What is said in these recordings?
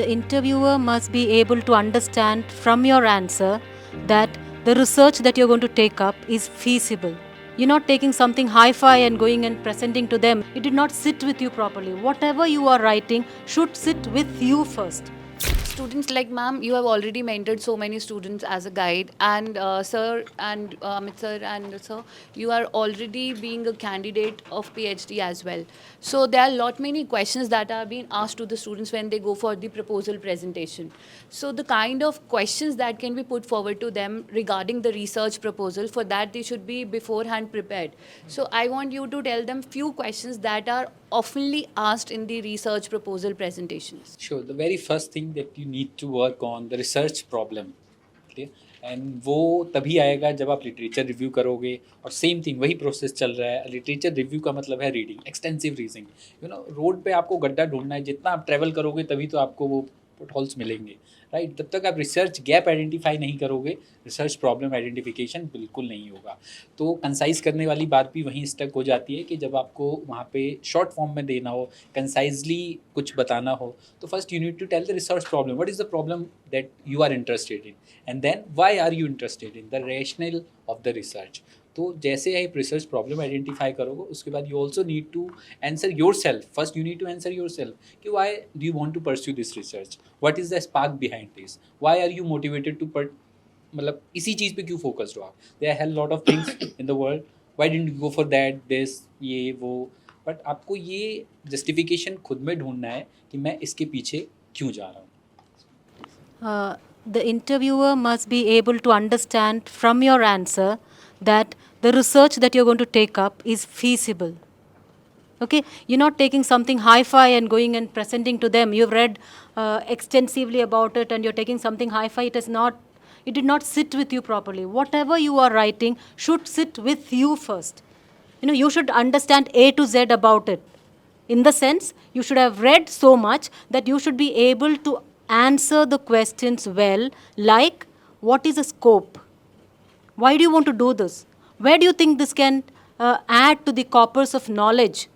The interviewer must be able to understand from your answer that the research that you're going to take up is feasible. You're not taking something hi-fi and going and presenting to them. It did not sit with you properly. Whatever you are writing should sit with you first. Students like ma'am, you have already mentored so many students as a guide, and sir and Amit sir and sir, you are already being a candidate of PhD as well. So there are lot many questions that are being asked to the students when they go for the proposal presentation. So the kind of questions that can be put forward to them regarding the research proposal, for that they should be beforehand prepared. So I want you to tell them few questions that are oftenly asked in the research proposal presentations. Sure. The very first thing that you need to work on the research problem, ठीक है, and वो तभी आएगा जब आप literature review करोगे. और same thing वही प्रोसेस चल रहा है. लिटरेचर रिव्यू का मतलब है रीडिंग, एक्सटेंसिव रीडिंग. रोड पे आपको गड्ढा ढूंढना है, जितना आप ट्रैवल करोगे तभी तो आपको वो होल्स मिलेंगे, राइट. तब तक आप रिसर्च गैप आइडेंटिफाई नहीं करोगे, रिसर्च प्रॉब्लम आइडेंटिफिकेशन बिल्कुल नहीं होगा. तो कंसाइज करने वाली बात भी वहीं स्टक हो जाती है कि जब आपको वहाँ पे शॉर्ट फॉर्म में देना हो, कंसाइजली कुछ बताना हो, तो first you need to tell the research problem, what is the problem that you are interested in, and then why are you interested in the rationale of the research. तो जैसे आप रिसर्च प्रॉब्लम आइडेंटिफाई करोगे, उसके बाद you also need to answer yourself. First you need to answer yourself कि why do you want to pursue this research, what is the spark behind this, why are you motivated to मतलब इसी चीज़ पे क्यों focused हो आप. There are lot of things in the world, why didn't you go for that, this, ये वो. But आपको ये जस्टिफिकेशन खुद में ढूंढना है कि मैं इसके पीछे क्यों जा रहा हूँ. The interviewer must be able to understand from your answer that the research that you're going to take up is feasible. Okay, you're not taking something hi-fi and going and presenting to them. You've read extensively about it and you're taking something hi-fi. It did not sit with you properly. Whatever you are writing should sit with you first. You should understand A to Z about it. In the sense, you should have read so much that you should be able to answer the questions well, like, what is the scope? Why do you want to do this? Where do you think this can add to the corpus of knowledge?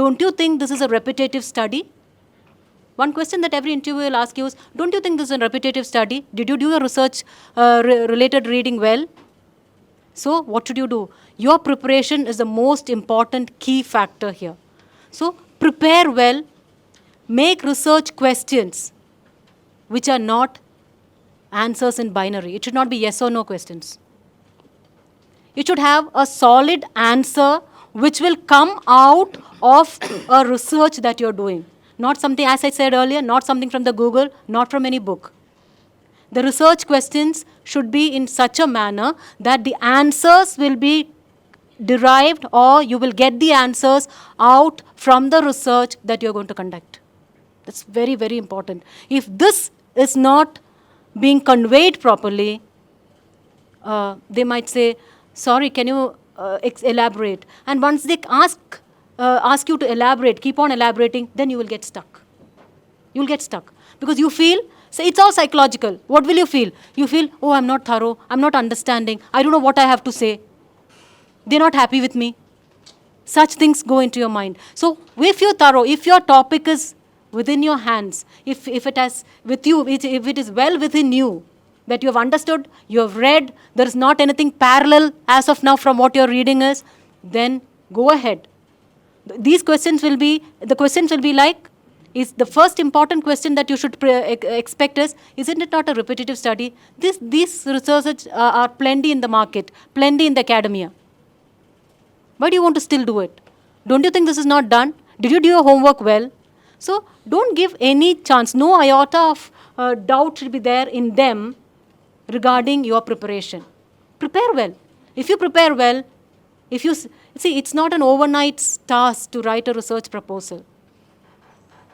Don't you think this is a repetitive study? One question that every interviewer will ask you is, don't you think this is a repetitive study? Did you do your research related reading well? So what should you do? Your preparation is the most important key factor here. So prepare well, make research questions which are not answers in binary. It should not be yes or no questions. You should have a solid answer which will come out of a research that you're doing. Not something, as I said earlier, not something from the Google, not from any book. The research questions should be in such a manner that the answers will be derived, or you will get the answers out from the research that you're going to conduct. That's very, very important. If this is not being conveyed properly, they might say, sorry, can you elaborate? And once they ask you to elaborate, keep on elaborating, then you will get stuck. You will get stuck because you feel, so it's all psychological. What will you feel? You feel, oh, I'm not thorough, I'm not understanding, I don't know what I have to say. They're not happy with me. Such things go into your mind. So if you're thorough, if your topic is within your hands, if it has with you, if it is well within you, that you have understood, you have read, there is not anything parallel as of now from what your reading is, then go ahead. These questions will be, the questions will be like, is the first important question that you should expect is, isn't it not a repetitive study? These researchers are plenty in the market, plenty in the academia. Why do you want to still do it? Don't you think this is not done? Did you do your homework well? So don't give any chance. No iota of doubt should be there in them regarding your preparation. Prepare well. If you prepare well, if you see, it's not an overnight task to write a research proposal.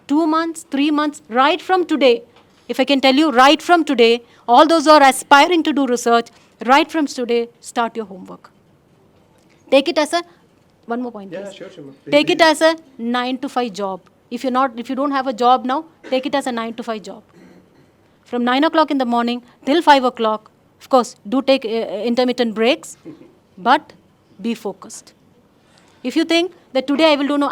2 months, 3 months, right from today. If I can tell you, right from today, all those who are aspiring to do research, right from today, start your homework. Take it as a, one more point, please. Sure. Take it as a 9 to 5 job. If you don't have a job now, take it as a 9 to 5 job. From 9 o'clock in the morning till 5 o'clock, of course, do take intermittent breaks, but be focused. If you think that today I will do, no,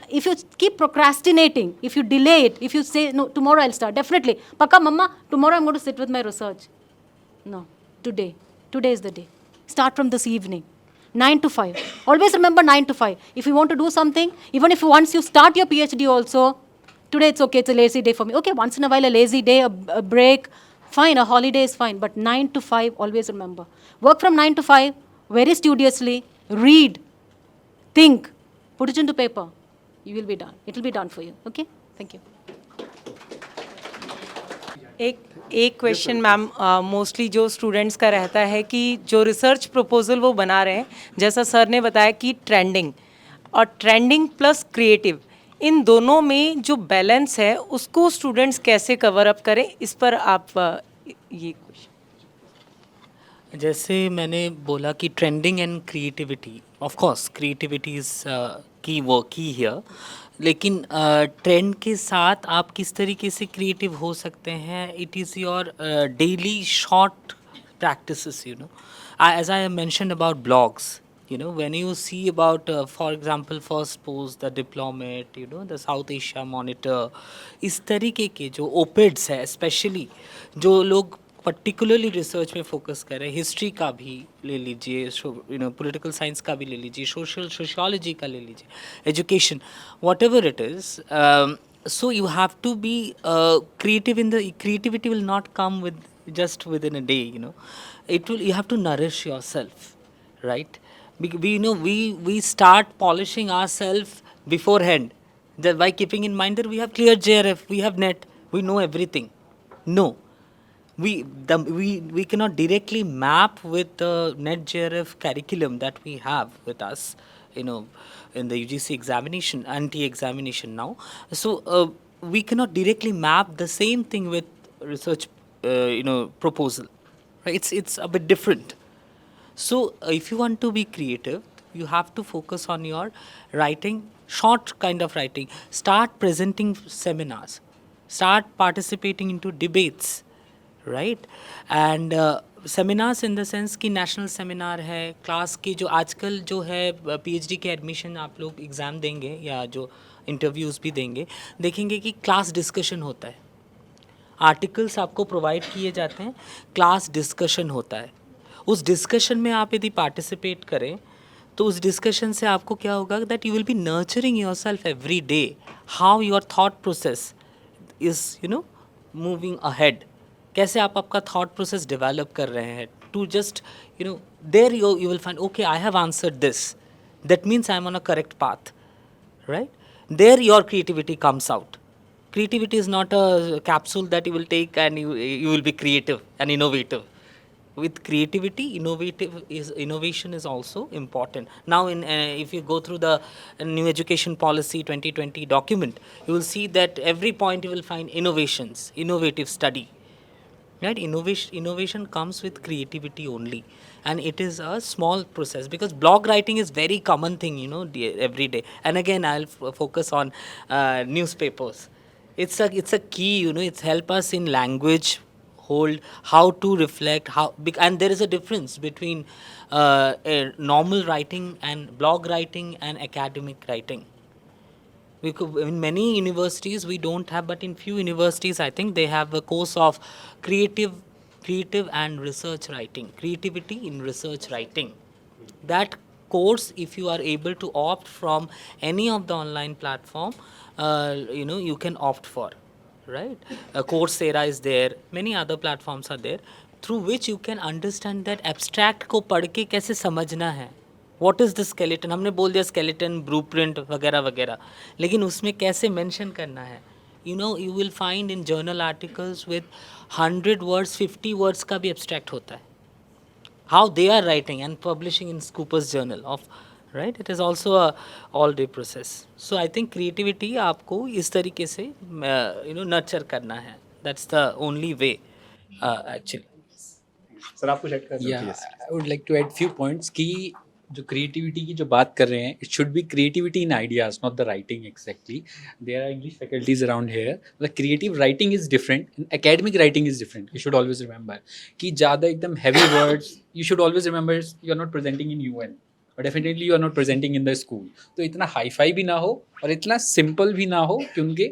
if you keep procrastinating, if you delay it, if you say, no, tomorrow I'll start, definitely, Paka, Mama, tomorrow I'm going to sit with my research. No, today. Today is the day. Start from this evening. 9 to 5. Always remember 9 to 5. If you want to do something, even if once you start your PhD also, today it's okay, it's a lazy day for me. Okay, once in a while a lazy day, a break, fine, a holiday is fine. But 9 to 5, always remember. Work from 9 to 5, very studiously, read, think, put it into paper. You will be done. It will be done for you. Okay? Thank you. एक question ma'am mostly जो students का रहता है कि जो research proposal वो बना रहे हैं, जैसा सर ने बताया कि ट्रेंडिंग और ट्रेंडिंग प्लस क्रिएटिव, इन दोनों में जो बैलेंस है उसको स्टूडेंट्स कैसे कवर अप करें, इस पर आप ये क्वेश्चन। जैसे मैंने बोला कि trending and creativity, of course creativity is की हियर, लेकिन ट्रेंड के साथ आप किस तरीके से क्रिएटिव हो सकते हैं, it is your daily short practices, you know. As I mentioned about blogs, you know, when you see about, for example, first post, the diplomat, you know, the South Asia Monitor, इस तरीके के जो ओपेड्स है, specially जो लोग particularly research में focus कर रहे हैं, हिस्ट्री का भी ले लीजिए, यू नो, पॉलिटिकल साइंस का भी ले लीजिए, सोशियोलॉजी का ले लीजिए, education, what ever it is, so you have to be creative. In the creativity will not come with just within a day, you know. It will, you have to nourish yourself, right? We you know, we start polishing ourselves beforehand, that by keeping in mind that we have clear JRF, we have net, we know everything. No, we cannot directly map with the net JRF curriculum that we have with us, you know, in the UGC examination, anti-examination now. So we cannot directly map the same thing with research, you know, proposal. Right? It's a bit different. So if you want to be creative, you have to focus on your writing, short kind of writing. Start presenting seminars. Start participating into debates. Right and seminars in the sense कि national seminar है, class की जो आजकल जो है PhD के admission आप लोग एग्ज़ाम देंगे या जो इंटरव्यूज़ भी देंगे, देखेंगे कि क्लास डिस्कशन होता है, आर्टिकल्स आपको प्रोवाइड किए जाते हैं, क्लास डिस्कशन होता है। उस डिस्कशन में आप यदि पार्टिसिपेट करें तो उस डिस्कशन से आपको क्या होगा, that you will be nurturing yourself every day, how your thought process is, you know, moving ahead, कैसे आप आपका थॉट प्रोसेस डेवलप कर रहे हैं, to just, you know, there you will find, okay I have answered this, that means I am on a correct path, right? There your creativity comes out. Creativity is not a capsule that you will take and you will be creative and innovative. With creativity, innovation is also important. Now, if you go through the new education policy 2020 document, you will see that every point you will find innovations, innovative study. Right? Innovation comes with creativity only, and it is a small process, because blog writing is very common thing, you know, every day. And again, I'll focus on newspapers. It's a key, you know. It's help us in language hold, how to reflect, and there is a difference between normal writing and blog writing and academic writing. In many universities we don't have, but in few universities I think they have a course of creative and research writing, creativity in research writing. That course, if you are able to opt from any of the online platform, you know, you can opt for, right? Coursera is there, many other platforms are there, through which you can understand that abstract को पढ़ के कैसे समझना है, what is the skeleton, हमने बोल दिया skeleton, blueprint वगैरह वगैरह, लेकिन उसमें कैसे मेंशन करना है, you know, you will find in journal articles with 100 words 50 words का भी एब्स्ट्रैक्ट होता है, how they are writing and publishing in Scopus journal of, right? It is also a all day process. So I think creativity आपको इस तरीके से, you know, nurture करना है. That's the only way actually. Sir आप कुछ add कर या I would like to add few points कि जो क्रिएटिविटी की जो बात कर रहे हैं, it should be creativity in ideas, not the writing exactly. There are English faculties around here. The creative writing is different and academic writing is different. You should always remember कि ज़्यादा एकदम heavy words, you should always remember you are not presenting in UN. और definitely you are not presenting in the school. तो इतना hi fi भी ना हो और इतना सिंपल भी ना हो कि उनके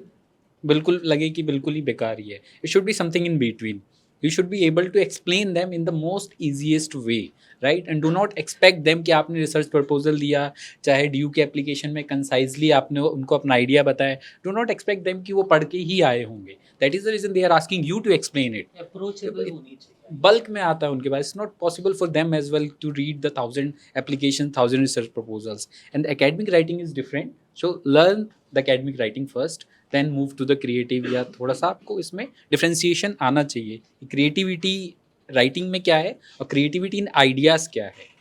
बिल्कुल लगे कि बिल्कुल ही बेकार ही है. It should be something in between. You should be able to explain them in the most easiest way, right? And do not expect them कि आपने रिसर्च प्रपोजल दिया, चाहे ड्यू के एप्लीकेशन में कंसाइजली आपने उनको अपना आइडिया बताया, do not expect them कि वो पढ़ के ही आए होंगे. That is the reason they are asking you to explain it. Approachable होनी चाहिए. बल्क में आता है उनके पास. It's not possible for them as well to read the 1000 applications, 1000 research proposals. And academic writing is different. So learn the academic writing first, then move to the creative. या थोड़ा सा आपको इसमें डिफ्रेंसिएशन आना चाहिए. क्रिएटिविटी राइटिंग में क्या है और क्रिएटिविटी इन आइडियाज़ क्या है.